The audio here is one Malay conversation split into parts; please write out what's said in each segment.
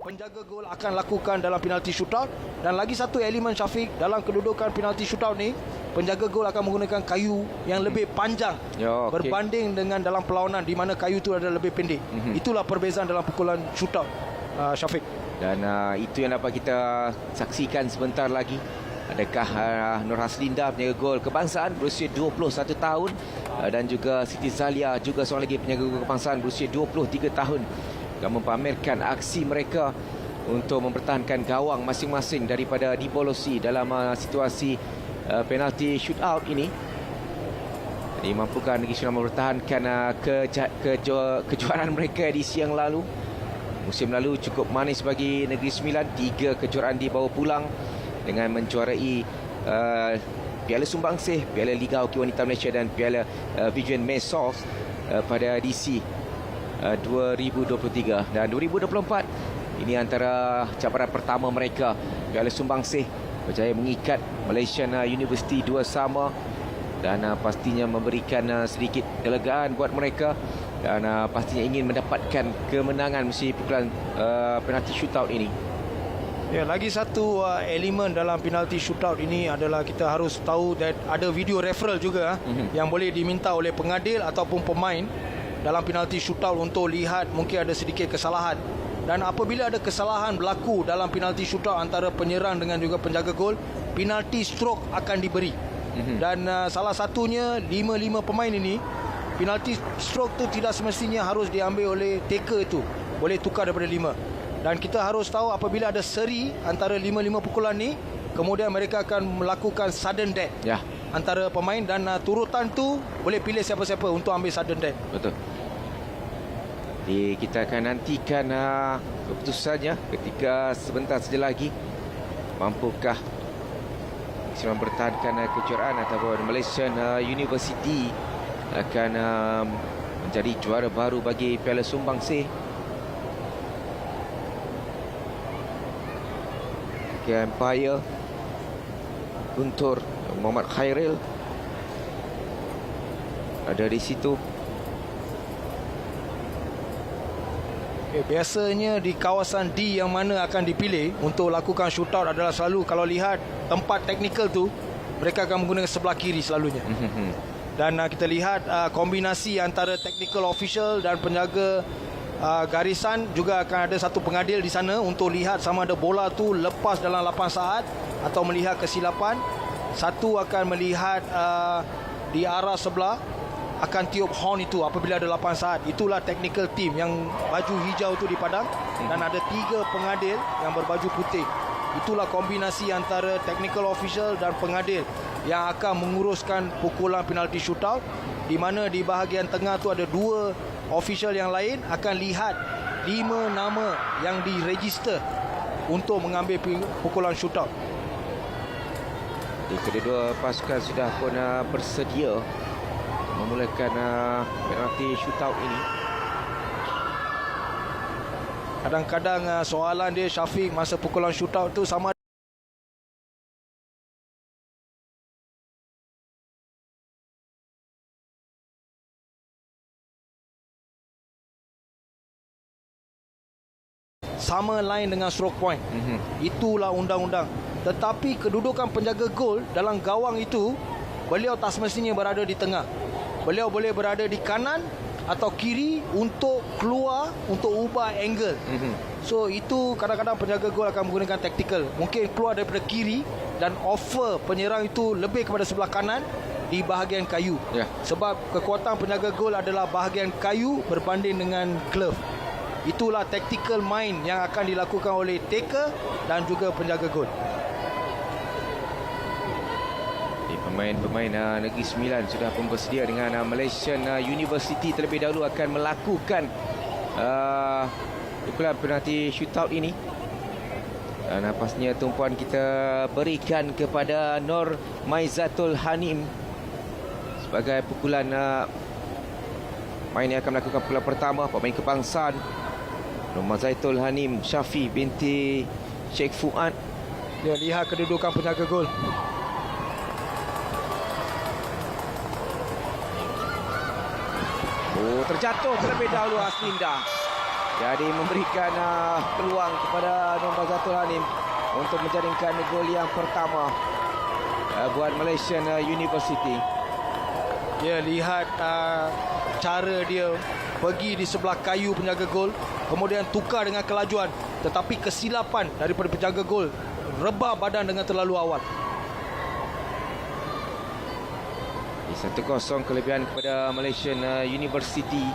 penjaga gol akan lakukan dalam penalti shootout. Dan lagi satu elemen Syafiq dalam kedudukan penalti shootout ni, penjaga gol akan menggunakan kayu yang lebih panjang berbanding dengan dalam perlawanan di mana kayu itu adalah lebih pendek. Itulah perbezaan dalam pukulan shootout, Syafiq. Dan itu yang dapat kita saksikan sebentar lagi. Adakah Nur Haslinda, penjaga gol kebangsaan berusia 21 tahun, dan juga Siti Zalia, juga seorang lagi penjaga gol kebangsaan berusia 23 tahun, akan mempamerkan aksi mereka untuk mempertahankan gawang masing-masing daripada dibolosi dalam situasi penalti shootout ini. Jadi mampukah Negeri Sembilan mempertahankan kejuaraan mereka di siang lalu. Musim lalu cukup manis bagi Negeri Sembilan, 3 kejuaraan dibawa pulang dengan menjuarai Piala Sumbangsih, Piala Liga Hoki Wanita Malaysia dan Piala Vivian Maysov pada edisi 2023 dan 2024. Ini antara cabaran pertama mereka. Piala Sumbangsih berjaya mengikat Malaysian University 2-2 dan pastinya memberikan sedikit kelegaan buat mereka, dan pastinya ingin mendapatkan kemenangan mesti pukulan penalti shootout ini. Ya, lagi satu elemen dalam penalti shootout ini adalah kita harus tahu that ada video referral juga yang boleh diminta oleh pengadil ataupun pemain dalam penalti shootout untuk lihat mungkin ada sedikit kesalahan. Dan apabila ada kesalahan berlaku dalam penalti shootout antara penyerang dengan juga penjaga gol, penalti stroke akan diberi. Dan salah satunya 5 pemain ini, penalti stroke tu tidak semestinya harus diambil oleh taker itu, boleh tukar daripada 5. Dan kita harus tahu apabila ada seri antara 5 pukulan ni, kemudian mereka akan melakukan sudden death antara pemain, dan turutan tu boleh pilih siapa-siapa untuk ambil sudden death. Betul. Jadi kita akan nantikan keputusannya ketika sebentar saja lagi. Mampukah Sembilan mempertahankan kejuaraan ataupun Malaysian University akan menjadi juara baru bagi Piala Sumbangsih. Empire Guntur Muhammad Khairil ada di situ. Biasanya di kawasan D yang mana akan dipilih untuk lakukan shootout adalah selalu, kalau lihat tempat teknikal tu, mereka akan menggunakan sebelah kiri selalunya. Dan kita lihat kombinasi antara technical official dan penjaga garisan, juga akan ada satu pengadil di sana untuk lihat sama ada bola tu lepas dalam 8 saat atau melihat kesilapan. Satu akan melihat di arah sebelah, akan tiup horn itu apabila ada 8 saat. Itulah technical team yang baju hijau tu di padang, dan ada 3 pengadil yang berbaju putih. Itulah kombinasi antara technical official dan pengadil yang akan menguruskan pukulan penalti shootout, di mana di bahagian tengah tu ada 2 official yang lain akan lihat 5 nama yang diregister untuk mengambil pukulan shootout. Kedua pasukan sudah pun bersedia memulakan penalti shootout ini. Kadang-kadang soalan dia, Syafiq, masa pukulan shootout tu sama line dengan stroke point. Itulah undang-undang. Tetapi kedudukan penjaga gol dalam gawang itu, beliau tak semestinya berada di tengah. Beliau boleh berada di kanan atau kiri untuk keluar, untuk ubah angle. So itu kadang-kadang penjaga gol akan menggunakan tactical. Mungkin keluar daripada kiri dan offer penyerang itu lebih kepada sebelah kanan di bahagian kayu. Sebab kekuatan penjaga gol adalah bahagian kayu berbanding dengan glove. Itulah tactical mind yang akan dilakukan oleh taker dan juga penjaga gol. Pemain Negeri Sembilan sudah pun bersedia dengan Malaysian University terlebih dahulu akan melakukan pukulan penalti shootout ini. Dan pastinya tumpuan kita berikan kepada Nur Maizatul Hanim sebagai pukulan main yang akan melakukan pukulan pertama, pemain kebangsaan Nur Maizatul Hanim Syafi binti Sheikh Fuad. Dia lihat kedudukan penjaga gol. Terjatuh terlebih dahulu Haslinda. Jadi memberikan peluang kepada Nur Bazatul Hanim untuk menjaringkan gol yang pertama buat Malaysian University. Ya, lihat cara dia pergi di sebelah kayu penjaga gol, kemudian tukar dengan kelajuan, tetapi kesilapan daripada penjaga gol, rebah badan dengan terlalu awal. 1-0 kelebihan kepada Malaysian University.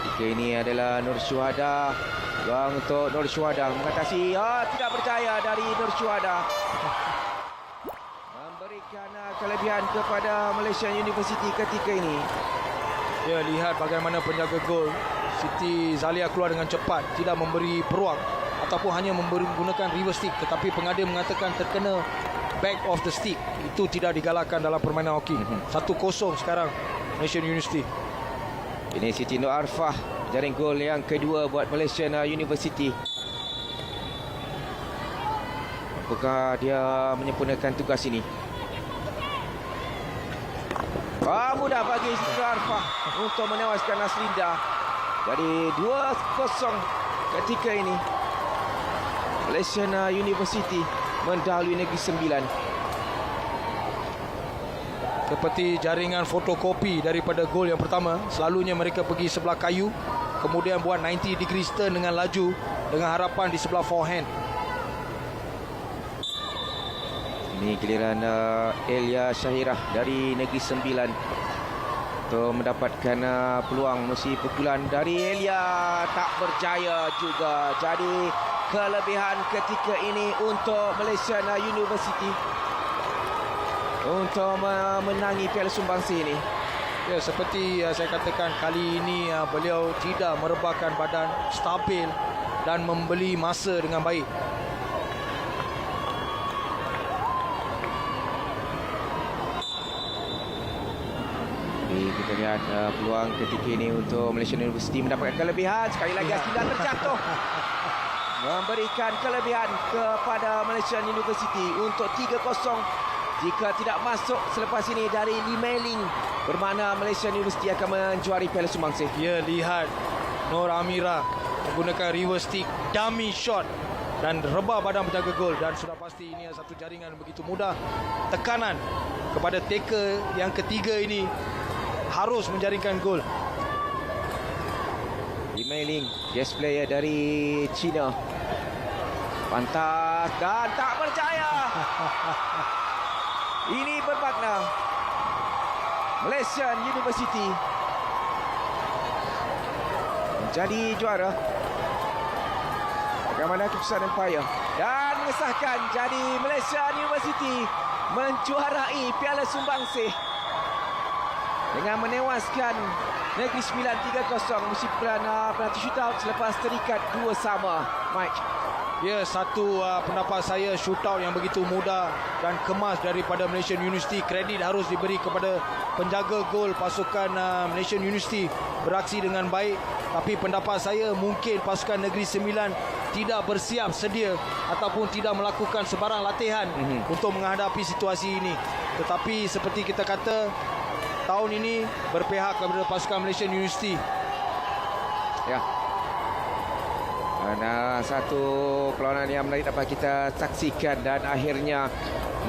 Ketika ini adalah Nur Syuhada. Peluang untuk Nur Syuhada mengatasi tidak berjaya dari Nur Syuhada. Memberikan kelebihan kepada Malaysian University ketika ini. Ya, lihat bagaimana penjaga gol Siti Zalia keluar dengan cepat, tidak memberi peluang ataupun hanya menggunakan reverse stick, tetapi pengadil mengatakan terkena back of the stick. Itu tidak digalakkan dalam permainan hoki. 1-0 sekarang Malaysian University. Ini Siti Nur Arfah jaring gol yang kedua buat Malaysian University. Apakah dia menyempurnakan tugas ini? Mudah bagi Siti Nur Arfah untuk menewaskan Naslinda. Jadi 2-0 ketika ini Malaysian University mendahului Negeri Sembilan. Seperti jaringan fotokopi daripada gol yang pertama, selalunya mereka pergi sebelah kayu, kemudian buat 90 degree turn dengan laju, dengan harapan di sebelah forehand. Ini giliran Elia Syahirah dari Negeri Sembilan untuk mendapatkan peluang. Mesti pukulan dari Elia tak berjaya juga. Jadi kelebihan ketika ini untuk Malaysian University untuk menangi Piala Sumbangsi ini. Ya, seperti saya katakan, kali ini beliau tidak merebahkan badan, stabil dan membeli masa dengan baik. Kita lihat peluang ketika ini untuk Malaysian University mendapatkan kelebihan. Sekali lagi Aslinda terjatuh. Memberikan kelebihan kepada Malaysian University untuk 3-0. Jika tidak masuk selepas ini dari Lee Ling, bermakna Malaysian University akan menjuari Piala Sumbangsi. Ya, lihat Nur Amira menggunakan reverse stick, dummy shot dan rebah badan penjaga gol, dan sudah pasti ini satu jaringan begitu mudah. Tekanan kepada taker yang ketiga ini harus menjaringkan gol. Lee Ling, guest player dari China. Pantas dan tak berjaya. Ini bermakna Malaysian University menjadi juara. Bagaimana keputusan umpire dan mengesahkan, jadi Malaysian University menjuarai Piala Sumbangsi dengan menewaskan Negeri Sembilan 3-0 musim penalti shootout selepas terikat 2-2. Mike. Ya, satu pendapat saya, shootout yang begitu mudah dan kemas daripada Malaysian University. Kredit harus diberi kepada penjaga gol pasukan Malaysian University, beraksi dengan baik. Tapi pendapat saya, mungkin pasukan Negeri Sembilan tidak bersiap sedia ataupun tidak melakukan sebarang latihan untuk menghadapi situasi ini. Tetapi seperti kita kata, tahun ini berpihak kepada pasukan Malaysian University. Ya. Dan satu perlawanan yang menarik dapat kita saksikan, dan akhirnya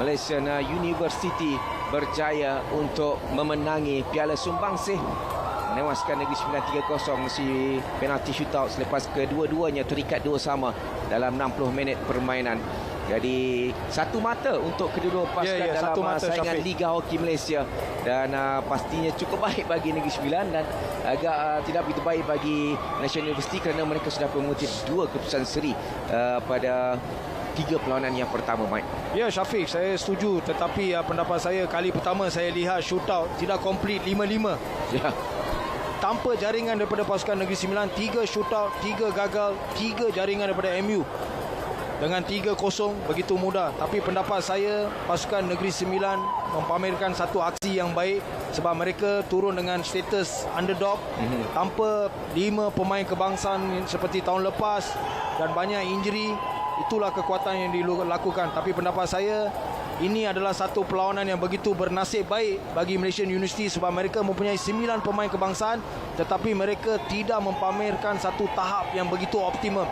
Malaysian University berjaya untuk memenangi Piala Sumbangsi, menewaskan Negeri Sembilan 3-0 mesti penalti shootout selepas kedua-duanya terikat 2-2 dalam 60 minit permainan. Jadi satu mata untuk kedua-dua pasukan dalam saingan Liga Hoki Malaysia, dan pastinya cukup baik bagi Negeri Sembilan dan agak tidak begitu baik bagi National University kerana mereka sudah mengutip 2 keputusan seri pada 3 perlawanan yang pertama, Mike. Ya, Syafiq, saya setuju, tetapi pendapat saya, kali pertama saya lihat shootout tidak komplit 5-5. Ya. Tanpa jaringan daripada pasukan Negeri Sembilan, 3 shootout, 3 gagal, 3 jaringan daripada MU. Dengan 3-0 begitu mudah. Tapi pendapat saya, pasukan Negeri Sembilan mempamerkan satu aksi yang baik sebab mereka turun dengan status underdog tanpa 5 pemain kebangsaan seperti tahun lepas dan banyak injury. Itulah kekuatan yang dilakukan. Tapi pendapat saya, ini adalah satu perlawanan yang begitu bernasib baik bagi Malaysian University sebab mereka mempunyai 9 pemain kebangsaan tetapi mereka tidak mempamerkan satu tahap yang begitu optimum.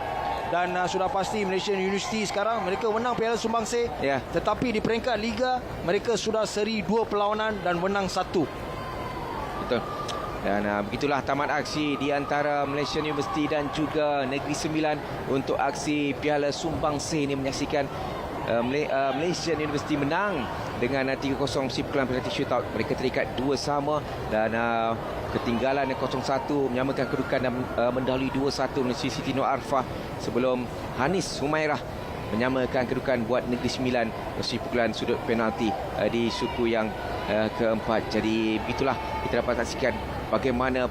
Dan sudah pasti Malaysian University sekarang mereka menang Piala Sumbangsih, Ya. tetapi di peringkat Liga mereka sudah seri 2 perlawanan dan menang 1. Betul. Dan begitulah tamat aksi di antara Malaysian University dan juga Negeri Sembilan untuk aksi Piala Sumbangsih ini, menyaksikan Malaysian University menang dengan 3-0 si pukulan penalti shootout. Mereka terikat 2-2 dan ketinggalan 0-1 menyamakan kedudukan dan mendahului 2-1 Malaysia Siti Nur Arfah sebelum Hanis Humairah menyamakan kedudukan buat Negeri Sembilan melalui pukulan sudut penalti di suku yang keempat. Jadi begitulah kita dapat saksikan bagaimana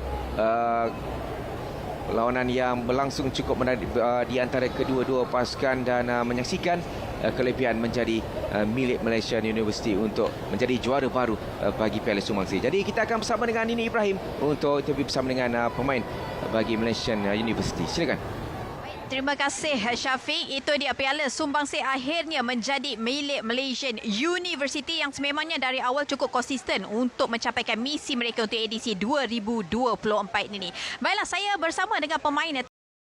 perlawanan yang berlangsung cukup menarik di antara kedua-dua pasukan dan menyaksikan kelebihan menjadi milik Malaysian University untuk menjadi juara baru bagi Piala Sumbangsih. Jadi kita akan bersama dengan Nini Ibrahim untuk interview bersama dengan pemain bagi Malaysian University. Silakan. Terima kasih Syafiq. Itu dia Piala Sumbangsih akhirnya menjadi milik Malaysian University yang sememangnya dari awal cukup konsisten untuk mencapaikan misi mereka untuk edisi 2024 ini. Baiklah, saya bersama dengan pemain